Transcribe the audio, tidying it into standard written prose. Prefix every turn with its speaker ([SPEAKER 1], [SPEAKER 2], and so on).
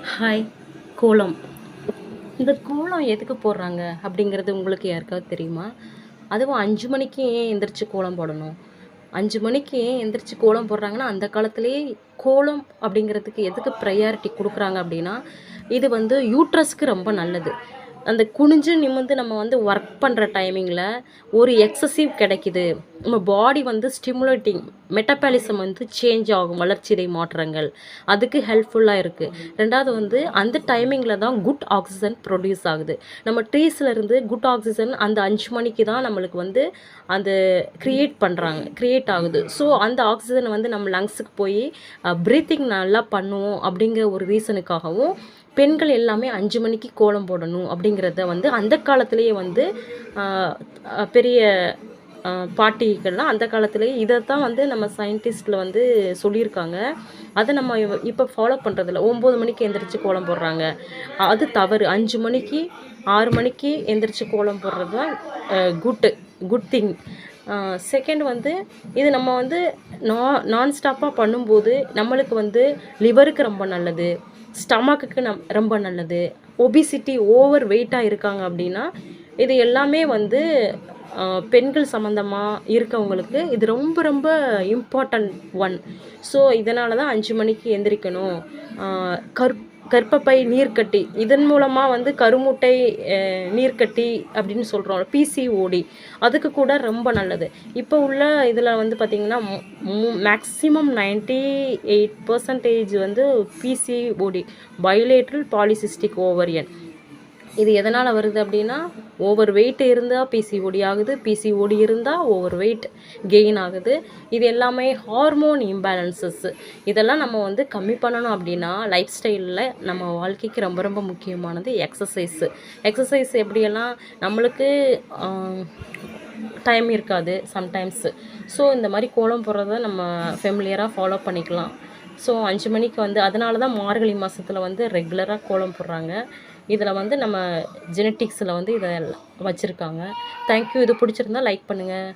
[SPEAKER 1] Hi. கோலம். இந்த கோலம் எதுக்கு போடுறாங்க அப்படிங்கிறது உங்களுக்கு யாருக்காவது தெரியுமா? அதுவும் 5 மணிக்கு ஏன் எந்திரிச்சு கோலம் போடணும்? 5 மணிக்கு ஏன் எந்திரிச்சு கோலம் போடுறாங்கன்னா, அந்த காலத்திலேயே கோலம் அப்படிங்கிறதுக்கு எதுக்கு ப்ரையாரிட்டி குடுக்குறாங்க அப்படின்னா, இது வந்து யூட்ரஸ்க்கு ரொம்ப நல்லது. அந்த குனிஞ்சு நிமிர்ந்து நம்ம வந்து ஒர்க் பண்ணுற டைமிங்கில ஒரு எக்ஸசிவ் கிடைக்குது. நம்ம பாடி வந்து ஸ்டிமுலேட்டிங் மெட்டபாலிசம் வந்து சேஞ்ச் ஆகும். வளர்சிதை மாற்றங்கள். அதுக்கு ஹெல்ப்ஃபுல்லாக இருக்குது. 2வது வந்து அந்த டைமிங்கில் தான் குட் ஆக்சிஜன் ப்ரொடியூஸ் ஆகுது. நம்ம ட்ரீஸ்லேருந்து குட் ஆக்சிஜன் அந்த 5 மணிக்கு தான் நம்மளுக்கு வந்து அந்த கிரியேட் ஆகுது. ஸோ அந்த ஆக்சிஜனை வந்து நம்ம லங்ஸுக்கு போய் ப்ரீத்திங் நல்லா பண்ணுவோம் அப்படிங்கிற ஒரு ரீசனுக்காகவும் பெண்கள் எல்லாமே 5 மணிக்கு கோலம் போடணும் அப்படிங்கிறத வந்து அந்த காலத்திலேயே வந்து பெரிய பாட்டிகள்லாம் அந்த காலத்திலேயே இதை தான் வந்து நம்ம சயின்டிஸ்டில் வந்து சொல்லியிருக்காங்க. அதை நம்ம இப்போ ஃபாலோ பண்ணுறதில்ல. 9 மணிக்கு எந்திரிச்சு கோலம் போடுறாங்க. அது தவறு. 5 மணிக்கு 6 மணிக்கு எந்திரிச்சு கோலம் போடுறது தான் குட் திங். செகண்ட் வந்து இது நம்ம வந்து நான் ஸ்டாப்பாக பண்ணும்போது நம்மளுக்கு வந்து லிவருக்கு ரொம்ப நல்லது, ஸ்டமக்குக்கு ரொம்ப நல்லது. ஒபிசிட்டி ஓவர் வெயிட்டாக இருக்காங்க அப்படின்னா இது எல்லாமே வந்து பெண்கள் சம்மந்தமாக இருக்கவங்களுக்கு இது ரொம்ப ரொம்ப இம்பார்ட்டண்ட் ஒன். ஸோ இதனால தான் 5 மணிக்கு எந்திரிக்கணும். கர்ப்பப்பை நீர்க்கட்டி இதன் மூலமாக வந்து கருமுட்டை நீர்க்கட்டி அப்படின்னு சொல்கிறோம், பிசிஓடி, அதுக்கு கூட ரொம்ப நல்லது. இப்போ உள்ள இதில் வந்து பார்த்திங்கன்னா மேக்ஸிமம் 98% வந்து பிசிஓடி, பைலேட்ரல் பாலிசிஸ்டிக் ஓவரியன். இது எதனால் வருது அப்படின்னா, ஓவர் வெயிட் இருந்தால் பிசிஓடி ஆகுது, பிசிஓடி இருந்தால் ஓவர் வெயிட் கெயின் ஆகுது. இது எல்லாமே ஹார்மோன் இம்பேலன்சஸ். இதெல்லாம் நம்ம வந்து கம்மி பண்ணணும் அப்படின்னா லைஃப் ஸ்டைலில் நம்ம வாழ்க்கைக்கு ரொம்ப ரொம்ப முக்கியமானது எக்ஸசைஸ் எப்படியெல்லாம் நம்மளுக்கு டைம் இருக்காது சம்டைம்ஸு. ஸோ இந்த மாதிரி கோலம் போடுறத நம்ம ஃபெமிலியராக ஃபாலோ பண்ணிக்கலாம். ஸோ 5 மணிக்கு வந்து அதனால தான் மார்கழி மாதத்தில் வந்து ரெகுலராக கோலம் போடுறாங்க. இதில் வந்து நம்ம ஜெனட்டிக்ஸில் வந்து இதை வச்சுருக்காங்க. தேங்க்யூ. இது பிடிச்சிருந்தா லைக் பண்ணுங்கள்.